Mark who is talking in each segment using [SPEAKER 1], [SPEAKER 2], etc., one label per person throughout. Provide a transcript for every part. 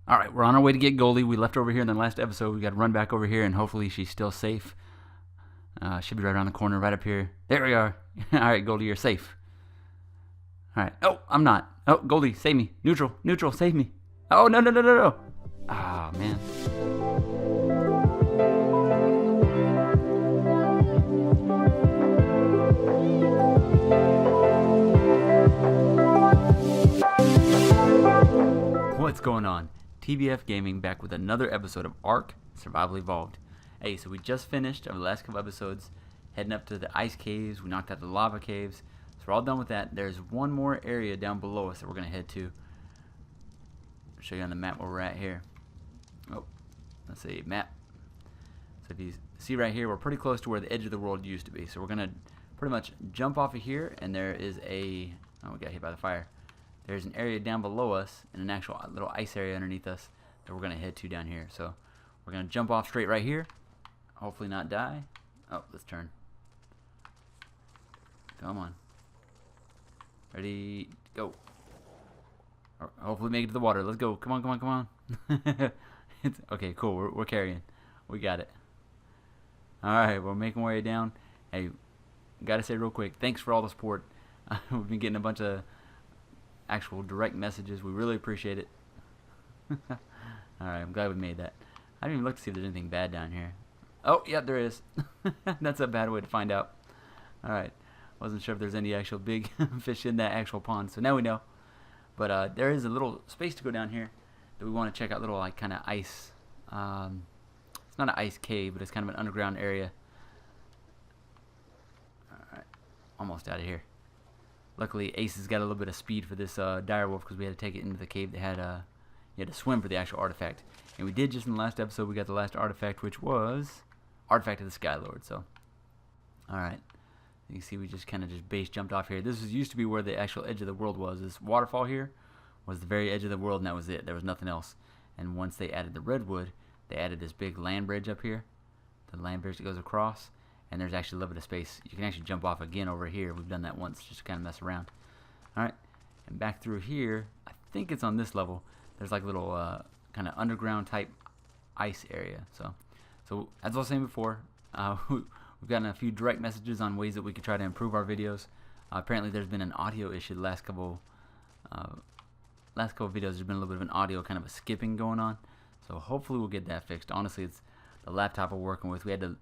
[SPEAKER 1] Alright, we're on our way to get Goldie. We left her over here in the last episode. We got to run back over here, and hopefully she's still safe. Should be right around the corner, right up here. There we are. Alright, Goldie, you're safe. Alright. Oh, I'm not. Oh, Goldie, save me. Neutral, save me. Oh, no. Ah, man. What's going on? TBF Gaming back with another episode of Ark Survival Evolved. Hey, so we just finished over the last couple episodes heading up to the ice caves. We knocked out the lava caves. So we're all done with that. There's one more area down below us that we're going to head to. I'll show you on the map where we're at here. Oh, let's see, map. So if you see right here, we're pretty close to where the edge of the world used to be. So we're going to pretty much jump off of here, and there is a... Oh, we got hit by the fire. There's an area down below us and an actual little ice area underneath us that we're going to head to down here. So we're going to jump off straight right here. Hopefully not die. Oh, let's turn. Come on. Ready, go. Or hopefully make it to the water. Let's go. Come on. Okay, cool. We're carrying. We got it. Alright, we're making our way down. Hey, gotta say real quick, thanks for all the support. We've been getting a bunch of actual direct messages. We really appreciate it. Alright, I'm glad we made that. I didn't even look to see if there's anything bad down here. Oh, yeah, there is. That's a bad way to find out. Alright, wasn't sure if there's any actual big fish in that actual pond, so now we know. But there is a little space to go down here that we want to check out. Little like kind of ice. It's not an ice cave, but it's kind of an underground area. Alright, almost out of here. Luckily, Ace has got a little bit of speed for this direwolf because we had to take it into the cave that had you had to swim for the actual artifact. And we did just in the last episode. We got the last artifact, which was Artifact of the Skylord. So, alright. You can see we just kind of just base jumped off here. This used to be where the actual edge of the world was. This waterfall here was the very edge of the world, and that was it. There was nothing else. And once they added the redwood, they added this big land bridge up here. The land bridge that goes across. And there's actually a little bit of space. You can actually jump off again over here. We've done that once just to kind of mess around. Alright. And back through here, I think it's on this level. There's like a little kind of underground type ice area. So as I was saying before, we've gotten a few direct messages on ways that we could try to improve our videos. Apparently there's been an audio issue the last couple videos. There's been a little bit of an audio kind of a skipping going on. So hopefully we'll get that fixed. Honestly, it's the laptop we're working with. We had to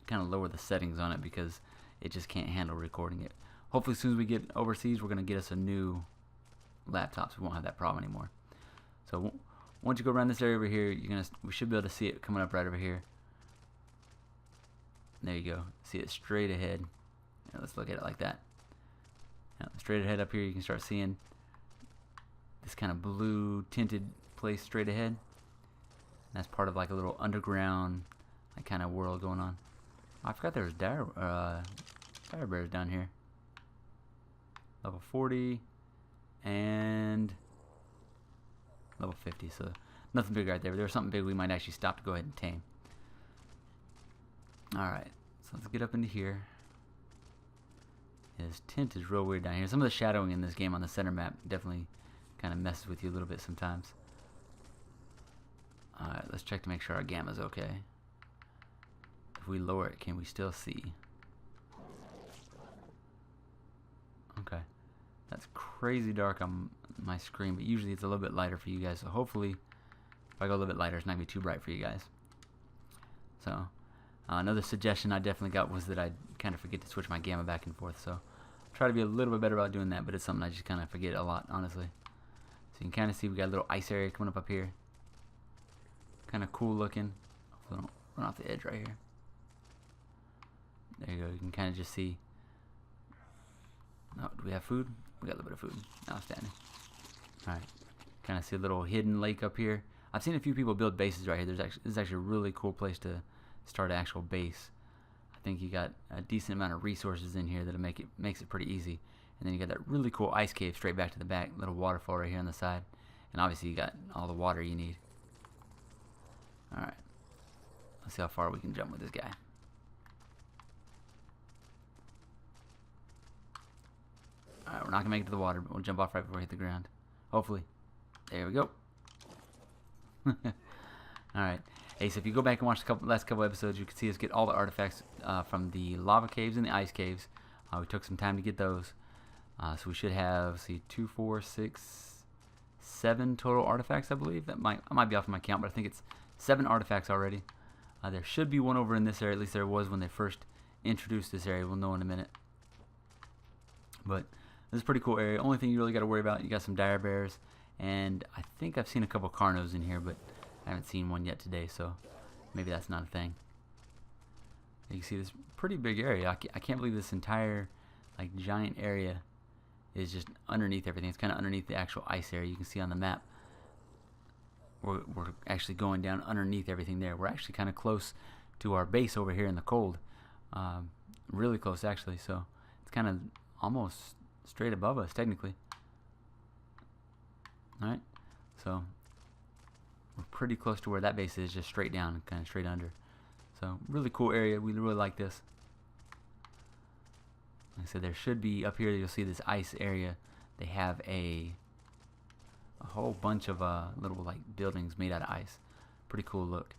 [SPEAKER 1] kind of lower the settings on it because it just can't handle recording it. Hopefully as soon as we get overseas, we're going to get us a new laptop so we won't have that problem anymore. So once you go around this area over here, we should be able to see it coming up right over here. There you go. See it straight ahead. Yeah, let's look at it like that. Now, straight ahead up here, you can start seeing this kind of blue tinted place straight ahead. And that's part of like a little underground like kind of world going on. I forgot there was dire bears down here. Level 40 and level 50. So nothing big right there. But there's something big we might actually stop to go ahead and tame. Alright, so let's get up into here. Yeah, this tint is real weird down here. Some of the shadowing in this game on the center map definitely kind of messes with you a little bit sometimes. Alright, let's check to make sure our gamma's okay. If we lower it, can we still see? Okay. That's crazy dark on my screen, but usually it's a little bit lighter for you guys. So hopefully, if I go a little bit lighter, it's not going to be too bright for you guys. So, another suggestion I definitely got was that I kind of forget to switch my gamma back and forth. So, I'll try to be a little bit better about doing that, but it's something I just kind of forget a lot, honestly. So you can kind of see we got a little ice area coming up here. Kind of cool looking. Hopefully don't run off the edge right here. There you go. You can kind of just see. Oh, do we have food? We got a little bit of food. Outstanding. Alright. Kind of see a little hidden lake up here. I've seen a few people build bases right here. This is actually a really cool place to start an actual base. I think you got a decent amount of resources in here that makes it pretty easy. And then you got that really cool ice cave straight back to the back. Little waterfall right here on the side. And obviously you got all the water you need. Alright. Let's see how far we can jump with this guy. Alright, we're not going to make it to the water, but we'll jump off right before we hit the ground. Hopefully. There we go. Alright. Hey, so if you go back and watch the last couple episodes, you can see us get all the artifacts from the lava caves and the ice caves. We took some time to get those. So we should have, see, 2, 4, 6, 7 total artifacts, I believe. I might be off my count, but I think it's 7 artifacts already. There should be one over in this area. At least there was when they first introduced this area. We'll know in a minute. But this is a pretty cool area. Only thing you really got to worry about, you got some dire bears. And I think I've seen a couple carnos in here, but I haven't seen one yet today, so maybe that's not a thing. You can see this pretty big area. I can't believe this entire like giant area is just underneath everything. It's kind of underneath the actual ice area. You can see on the map we're actually going down underneath everything there. We're actually kind of close to our base over here in the cold. Really close actually, so it's kind of almost straight above us technically. Alright, so we're pretty close to where that base is, just straight down, kind of straight under. So really cool area. We really like this. Like I said, there should be up here. You'll see this ice area. They have a whole bunch of little like buildings made out of ice. Pretty cool look.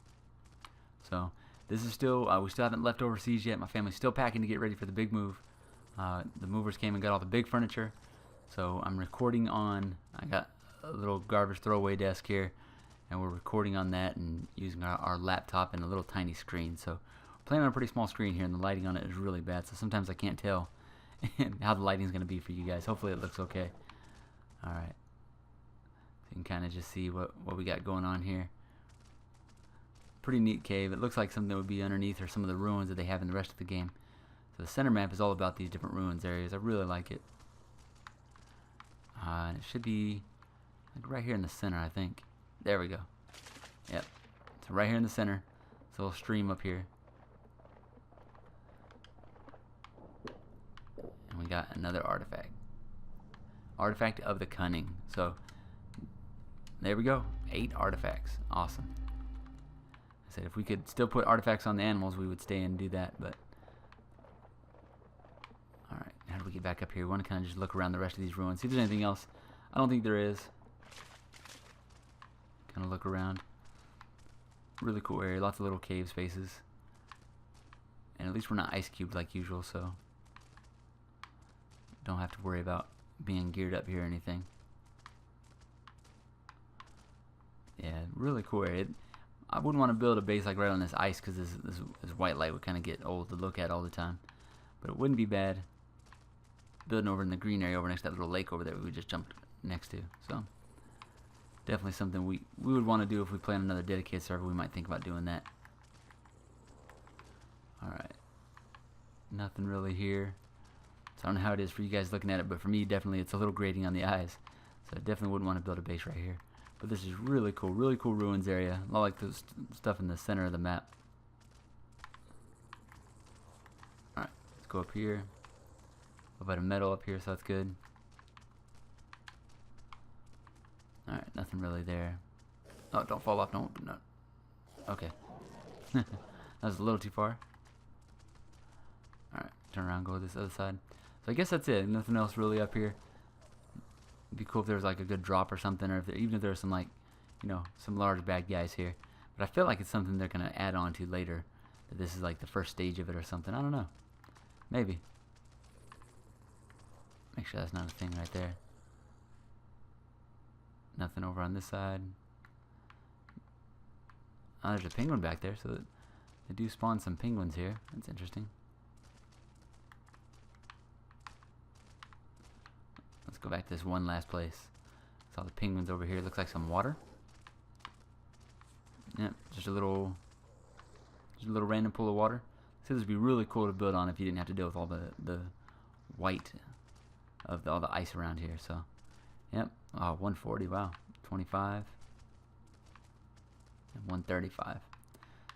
[SPEAKER 1] So this is still we still haven't left overseas yet. My family's still packing to get ready for the big move. The movers came and got all the big furniture. So I'm recording on. I got a little garbage throwaway desk here, and we're recording on that and using our laptop and a little tiny screen. So we're playing on a pretty small screen here, and the lighting on it is really bad, so sometimes I can't tell how the lighting is going to be for you guys. Hopefully it looks okay. Alright, so you can kind of just see what we got going on here. Pretty neat cave. It looks like something that would be underneath or some of the ruins that they have in the rest of the game. So the center map is all about these different ruins areas. I really like it. And it should be like right here in the center, I think. There we go. Yep. So right here in the center. It's a little stream up here. And we got another artifact. Artifact of the cunning. So there we go. 8 artifacts. Awesome. I said if we could still put artifacts on the animals, we would stay and do that, but alright, how do we get back up here? We want to kind of just look around the rest of these ruins, see if there's anything else. I don't think there is. Kind of look around. Really cool area, lots of little cave spaces. And at least we're not ice cubed like usual, so don't have to worry about being geared up here or anything. Yeah, really cool area. I wouldn't want to build a base like right on this ice because this white light would kind of get old to look at all the time. But it wouldn't be bad building over in the green area over next to that little lake over there we just jumped next to. So definitely something we would want to do if we play on another dedicated server. We might think about doing that. Alright. Nothing really here. So I don't know how it is for you guys looking at it, but for me definitely it's a little grating on the eyes. So I definitely wouldn't want to build a base right here. But this is really cool ruins area. A lot like the stuff in the center of the map. Alright, let's go up here. A bit of metal up here, so that's good. Alright, nothing really there. Oh, don't fall off, no. Okay. That was a little too far. Alright, turn around, go to this other side. So I guess that's it. Nothing else really up here. It'd be cool if there was like a good drop or something, or even if there was some like, you know, some large bad guys here. But I feel like it's something they're gonna add on to later. That this is like the first stage of it or something. I don't know. Maybe. Make sure that's not a thing right there. Nothing over on this side. Oh, there's a penguin back there, so they do spawn some penguins here. That's interesting. Let's go back to this one last place. Saw the penguins over here. Looks like some water. Yep, just a little random pool of water. So this would be really cool to build on if you didn't have to deal with all the white of all the ice around here. So, yep. Oh, 140. Wow. 25. And 135.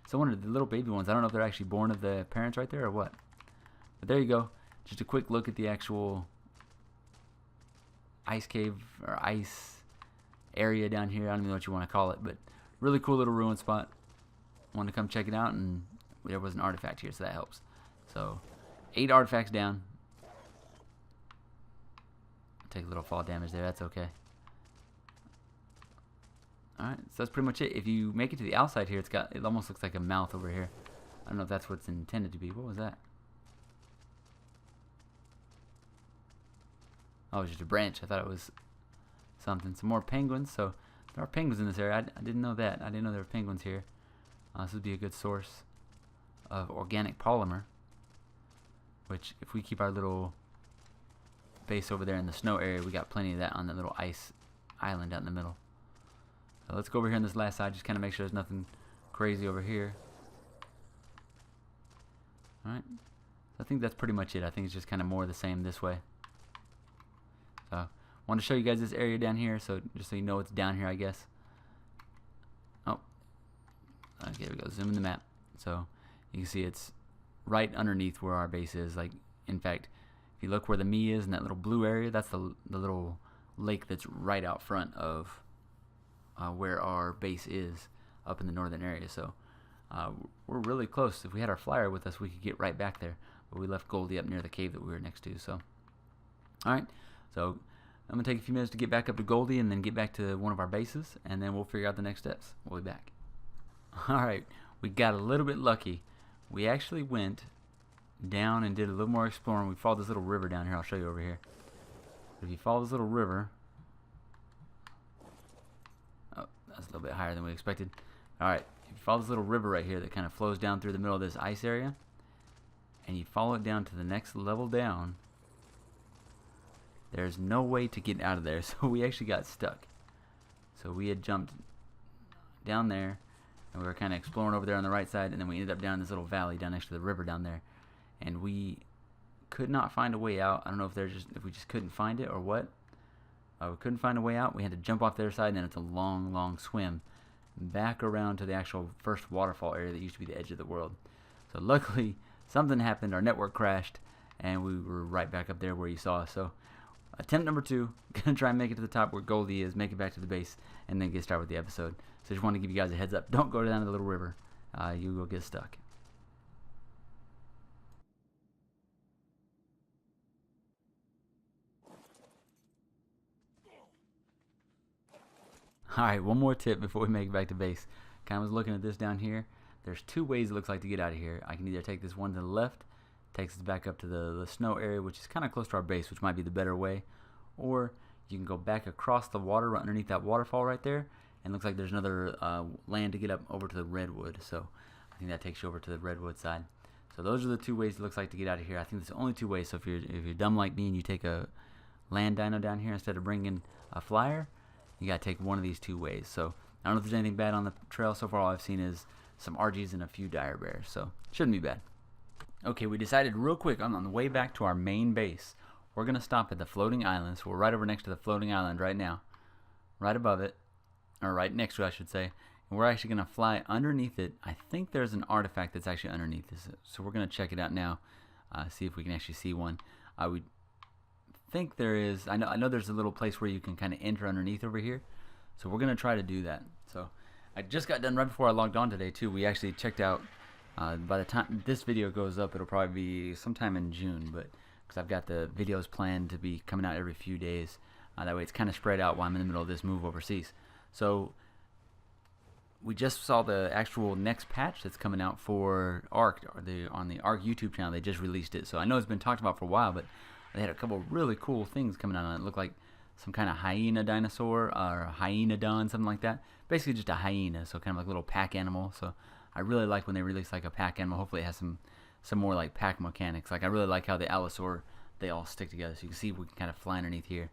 [SPEAKER 1] So one of the little baby ones. I don't know if they're actually born of the parents right there or what. But there you go. Just a quick look at the actual ice cave or ice area down here. I don't even know what you want to call it, but really cool little ruin spot. Wanted to come check it out, and there was an artifact here, so that helps. So 8 artifacts down. Take a little fall damage there, that's okay. Alright, so that's pretty much it. If you make it to the outside here, it almost looks like a mouth over here. I don't know if that's what it's intended to be. What was that? Oh, it was just a branch. I thought it was something. Some more penguins. So there are penguins in this area. I didn't know that. I didn't know there were penguins here. This would be a good source of organic polymer. Which, if we keep our little base over there in the snow area, we got plenty of that on that little ice island out in the middle. So let's go over here on this last side. Just kind of make sure there's nothing crazy over here. Alright. So I think that's pretty much it. I think it's just kind of more of the same this way. So I want to show you guys this area down here, so just so you know it's down here, I guess. Oh, okay, there we go. Zoom in the map, so you can see it's right underneath where our base is. Like, in fact, if you look where the me is in that little blue area, that's the little lake that's right out front of where our base is up in the northern area. So we're really close. If we had our flyer with us, we could get right back there. But we left Goldie up near the cave that we were next to. So, all right. So I'm going to take a few minutes to get back up to Goldie and then get back to one of our bases, and then we'll figure out the next steps. We'll be back. Alright, we got a little bit lucky. We actually went down and did a little more exploring. We followed this little river down here. I'll show you over here. If you follow this little river... Oh, that's a little bit higher than we expected. Alright, if you follow this little river right here that kind of flows down through the middle of this ice area, and you follow it down to the next level down... There's no way to get out of there, so we actually got stuck. So we had jumped down there, and we were kind of exploring over there on the right side, and then we ended up down in this little valley down next to the river down there, and we could not find a way out. I don't know if we just couldn't find it or what. We couldn't find a way out. We had to jump off the other side, and then it's a long, long swim back around to the actual first waterfall area that used to be the edge of the world. So luckily, something happened. Our network crashed, and we were right back up there where you saw us. So attempt number 2, gonna try and make it to the top where Goldie is, make it back to the base, and then get started with the episode. So just want to give you guys a heads up. Don't go down to the little river. You will get stuck. Alright, one more tip before we make it back to base. Kind of was looking at this down here. There's 2 ways it looks like to get out of here. I can either take this one to the left, takes us back up to the snow area, which is kind of close to our base, which might be the better way, or you can go back across the water right underneath that waterfall right there, and looks like there's another land to get up over to the redwood. So I think that takes you over to the redwood side. So those are the 2 ways it looks like to get out of here. I think there's only 2 ways. So if you're dumb like me and you take a land dino down here instead of bringing a flyer, you gotta take one of these 2 ways. So I don't know if there's anything bad on the trail so far. All I've seen is some RGs and a few dire bears, so shouldn't be bad. Okay, we decided real quick on the way back to our main base, we're going to stop at the floating island. So we're right over next to the floating island right now. Right above it, or right next to it, I should say. And we're actually going to fly underneath it. I think there's an artifact that's actually underneath this. So we're going to check it out now, see if we can actually see one. I would think there is. I know there's a little place where you can kind of enter underneath over here. So we're going to try to do that. So I just got done right before I logged on today too. We actually checked out. By the time this video goes up, it'll probably be sometime in June, but because I've got the videos planned to be coming out every few days, that way it's kind of spread out while I'm in the middle of this move overseas. So we just saw the actual next patch that's coming out for Ark, on the Ark YouTube channel. They just released it, so I know it's been talked about for a while, but they had a couple of really cool things coming out on it. It looked like some kind of hyena dinosaur or hyenodon, something like that. Basically just a hyena, so kind of like a little pack animal. So I really like when they release like a pack animal. Hopefully it has some more like pack mechanics. Like I really like how the allosaur, they all stick together. So you can see we can kind of fly underneath here.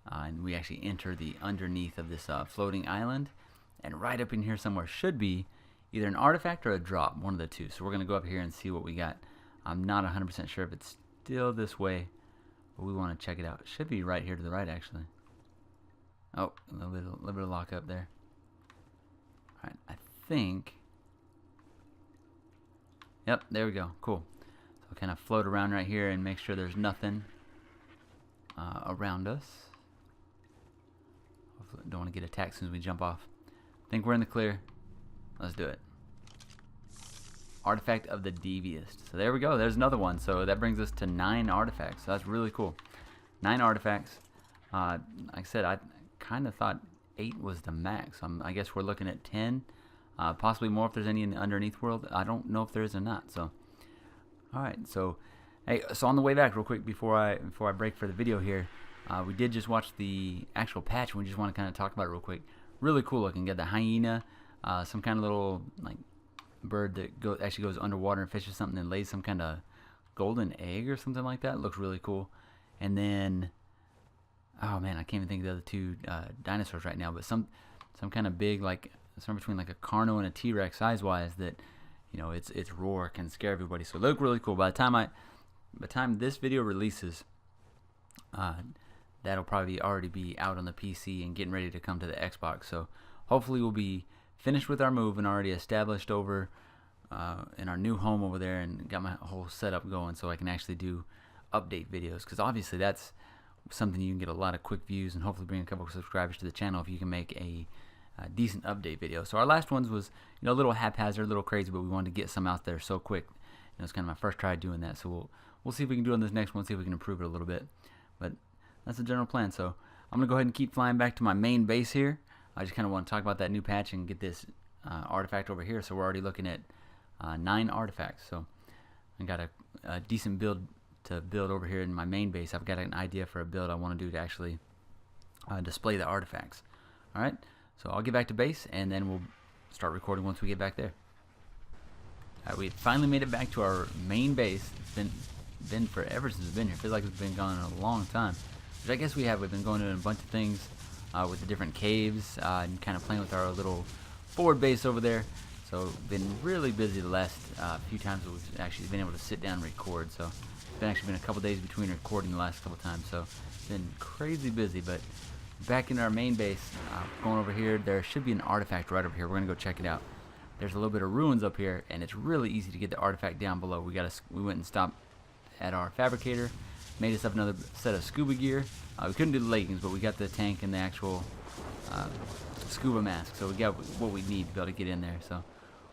[SPEAKER 1] And we actually enter the underneath of this floating island. And right up in here somewhere should be either an artifact or a drop, one of the 2. So we're going to go up here and see what we got. I'm not 100% sure if it's still this way, but we want to check it out. It should be right here to the right, actually. Oh, a little bit of lock up there. Alright, I think... Yep, there we go. Cool. So we'll kind of float around right here and make sure there's nothing around us. Hopefully don't want to get attacked as soon as we jump off. I think we're in the clear. Let's do it. Artifact of the Devious. So there we go. There's another one. So that brings us to 9 artifacts. So that's really cool. 9 artifacts. Like I said, I kind of thought 8 was the max. I guess we're looking at 10, possibly more if there's any in the underneath world. I don't know if there is or not. So, all right. So, hey, so on the way back, real quick before I break for the video here, we did just watch the actual patch, and we just want to kind of talk about it real quick. Really cool looking. Got the hyena, some kind of little like bird that actually goes underwater and fishes something and lays some kind of golden egg or something like that. It looks really cool. And then, oh man, I can't even think of the other two dinosaurs right now, but some kind of big, like somewhere between like a Carno and a T-Rex size-wise, that, you know, its roar can scare everybody. So it looked really cool. By the time this video releases, that'll probably already be out on the PC and getting ready to come to the Xbox. So hopefully we'll be finished with our move and already established over in our new home over there, and got my whole setup going so I can actually do update videos, because obviously that's something you can get a lot of quick views and hopefully bring a couple of subscribers to the channel if you can make a decent update video. So our last ones was, you know, a little haphazard, a little crazy, but we wanted to get some out there so quick. It was kind of my first try doing that, so we'll see if we can do it on this next one, see if we can improve it a little bit. But that's the general plan. So I'm gonna go ahead and keep flying back to my main base here. I just kind of want to talk about that new patch and get this artifact over here. So we're already looking at 9 artifacts. So I got a decent build to build over here in my main base. I've got an idea for a build I want to do to actually display the artifacts. Alright, so I'll get back to base and then we'll start recording once we get back there. Alright, we finally made it back to our main base. It's been forever since we've been here. It feels like it's been gone a long time. Which I guess we have. We've been going to a bunch of things with the different caves and kind of playing with our little forward base over there. So been really busy the last few times that we've actually been able to sit down and record. So it's actually been a couple days between recording the last couple times. So it's been crazy busy. But back in our main base, going over here, there should be an artifact right over here. We're gonna go check it out. There's a little bit of ruins up here, and it's really easy to get the artifact down below. We went and stopped at our fabricator, made us up another set of scuba gear. We couldn't do the leggings, but we got the tank and the actual scuba mask, so we got what we need to be able to get in there. So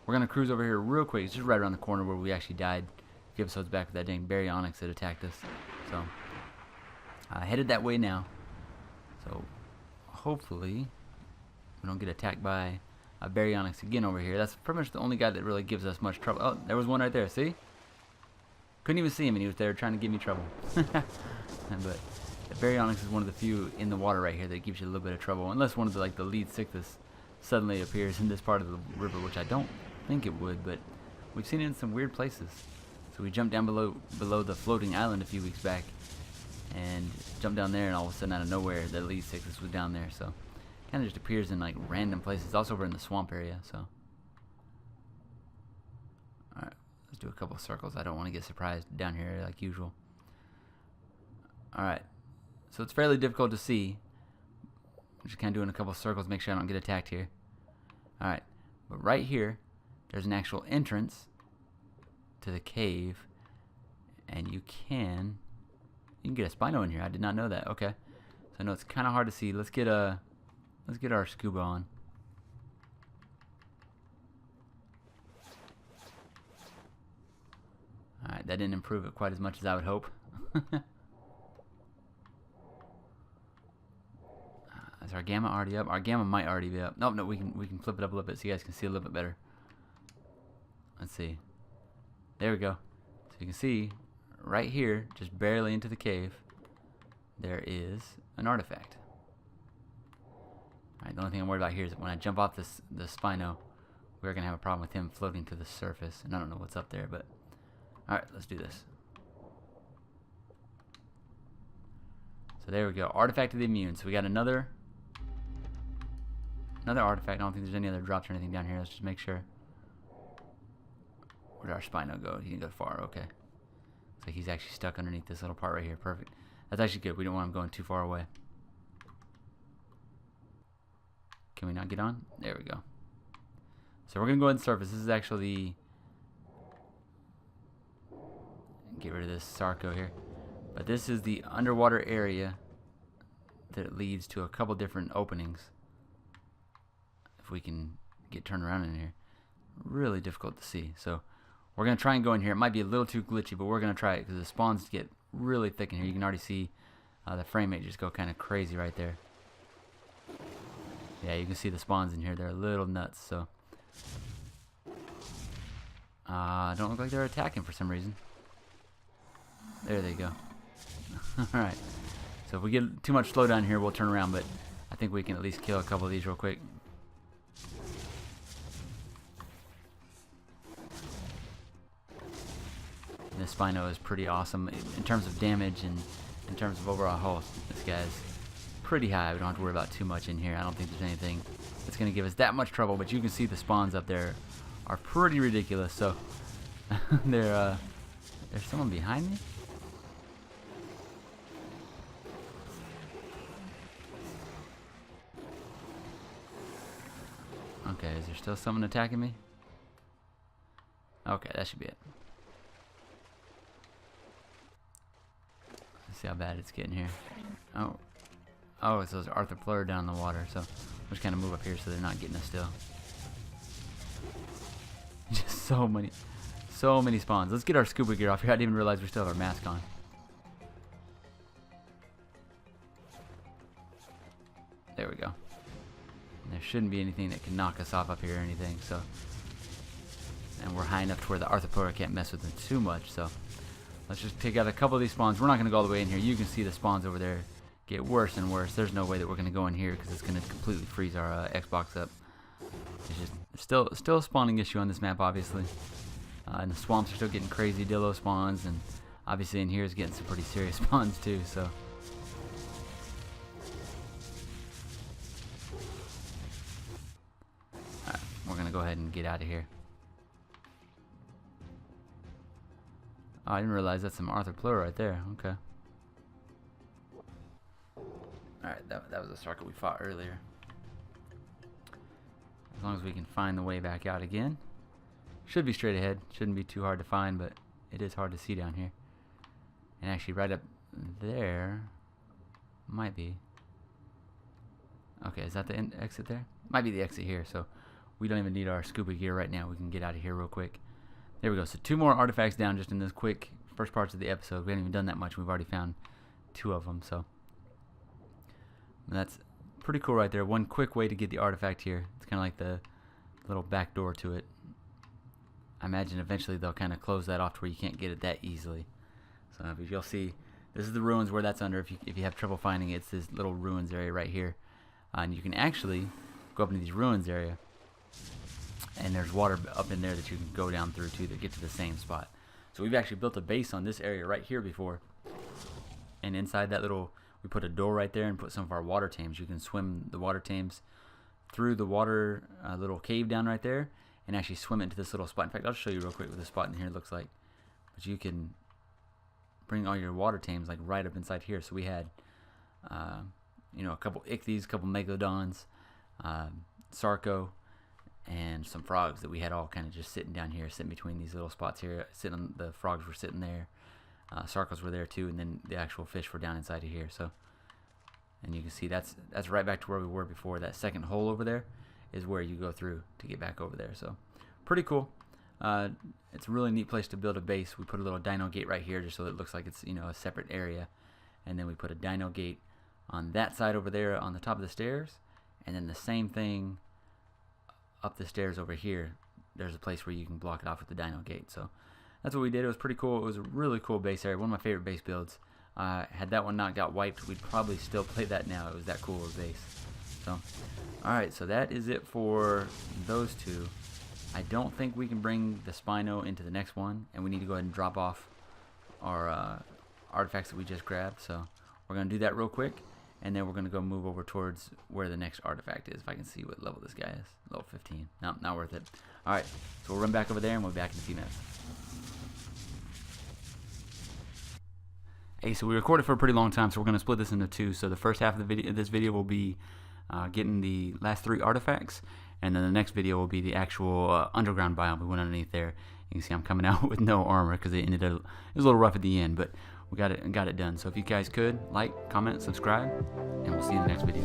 [SPEAKER 1] we're gonna cruise over here real quick. It's just right around the corner where we actually died a few episodes back with that dang baryonyx that attacked us. So headed that way now. So hopefully we don't get attacked by a baryonyx again over here. That's pretty much the only guy that really gives us much trouble. Oh, there was one right there. See? Couldn't even see him, and he was there trying to give me trouble. But the baryonyx is one of the few in the water right here that gives you a little bit of trouble, unless one of the lead sickness suddenly appears in this part of the river, which I don't think it would, but we've seen it in some weird places. So we jumped down below the floating island a few weeks back, and jumped down there, and all of a sudden out of nowhere the lead sickness was down there. So kind of just appears in like random places. It's also over in the swamp area. So alright, let's do a couple of circles. I don't want to get surprised down here like usual. Alright, so it's fairly difficult to see. I'm just kind of doing a couple of circles, make sure I don't get attacked here. Alright, but right here there's an actual entrance to the cave, and you can get a Spino in here. I did not know that. Okay, so I know it's kind of hard to see. Let's get our scuba on. Alright, that didn't improve it quite as much as I would hope. Is our gamma already up? Our gamma might already be up. Nope, no, we can flip it up a little bit so you guys can see a little bit better. Let's see. There we go. So you can see right here, just barely into the cave, there is an artifact. Alright, the only thing I'm worried about here is that when I jump off the Spino, we're gonna have a problem with him floating to the surface, and I don't know what's up there, but alright, let's do this. So there we go, artifact of the immune. So we got another artifact. I don't think there's any other drops or anything down here. Let's just make sure. Where did our Spino go? He didn't go far. Okay. So he's actually stuck underneath this little part right here. Perfect. That's actually good. We don't want him going too far away. Can we not get on? There we go. So we're going to go ahead and surface. This is actually... Get rid of this Sarco here. But this is the underwater area that leads to a couple different openings. If we can get turned around in here. Really difficult to see. So we're going to try and go in here. It might be a little too glitchy, but we're going to try it because the spawns get really thick in here. You can already see the frame rate just go kind of crazy right there. Yeah, you can see the spawns in here. They're a little nuts, so. Don't look like they're attacking for some reason. There they go. Alright. So if we get too much slowdown here, we'll turn around, but I think we can at least kill a couple of these real quick. And this Spino is pretty awesome in terms of damage and in terms of overall health. This guy's pretty high. We don't have to worry about too much in here. I don't think there's anything that's going to give us that much trouble, but you can see the spawns up there are pretty ridiculous. So there's someone behind me. Okay, is there still someone attacking me? Okay, that should be it. Let's see how bad it's getting here. Oh, it's those arthropoda down in the water, so we'll just kind of move up here so they're not getting us still. Just so many spawns. Let's get our scuba gear off here. I didn't even realize we still have our mask on. There we go. There shouldn't be anything that can knock us off up here or anything, so. And we're high enough to where the arthropoda can't mess with them too much, so. Let's just pick out a couple of these spawns. We're not going to go all the way in here. You can see the spawns over there get worse and worse. There's no way that we're going to go in here because it's going to completely freeze our Xbox up. It's just still a spawning issue on this map, obviously. And the swamps are still getting crazy dillo spawns, and obviously in here is getting some pretty serious spawns too, so. Alright, we're going to go ahead and get out of here. Oh, I didn't realize that's some arthropoda right there. Okay. Alright, that was a circle we fought earlier. As long as we can find the way back out again. Should be straight ahead. Shouldn't be too hard to find, but it is hard to see down here. And actually right up there might be. Okay, is that the exit there? Might be the exit here, so we don't even need our scuba gear right now. We can get out of here real quick. There we go. So 2 more artifacts down just in this quick first parts of the episode. We haven't even done that much. We've already found 2 of them, so that's pretty cool right there. One quick way to get the artifact here. It's kind of like the little back door to it. I imagine eventually they'll kind of close that off to where you can't get it that easily. So if you'll see, this is the ruins where that's under. If you have trouble finding it, it's this little ruins area right here. And you can actually go up into these ruins area, and there's water up in there that you can go down through too to get to the same spot. So we've actually built a base on this area right here before. And inside that little, we put a door right there and put some of our water tames. You can swim the water tames through the water little cave down right there and actually swim into this little spot. In fact, I'll show you real quick what this spot in here looks like. But you can bring all your water tames like right up inside here. So we had, you know, a couple ichthyes, a couple megalodons, sarco, and some frogs that we had all kind of just sitting down here, sitting between these little spots here. The frogs were sitting there. Sarcos were there too, and then the actual fish were down inside of here. So, and you can see that's right back to where we were before. That second hole over there is where you go through to get back over there. So, pretty cool. It's a really neat place to build a base. We put a little dino gate right here just so it looks like it's, you know, a separate area, and then we put a dino gate on that side over there on the top of the stairs, and then the same thing up the stairs over here. There's a place where you can block it off with the dino gate. So that's what we did. It was pretty cool. It was a really cool base area. One of my favorite base builds. Had that one not got wiped, we'd probably still play that now. It was that cool of a base. So, alright, so that is it for those 2. I don't think we can bring the Spino into the next one, and we need to go ahead and drop off our artifacts that we just grabbed. So we're going to do that real quick, and then we're going to go move over towards where the next artifact is. If I can see what level this guy is. Level 15. No, not worth it. Alright, so we'll run back over there, and we'll be back in a few minutes. Hey, so we recorded for a pretty long time, so we're going to split this into 2. So the first half of the video, this video will be getting the last 3 artifacts, and then the next video will be the actual underground biome. We went underneath there. You can see I'm coming out with no armor because it was a little rough at the end, but we got it done. So if you guys could like, comment, subscribe, and we'll see you in the next video.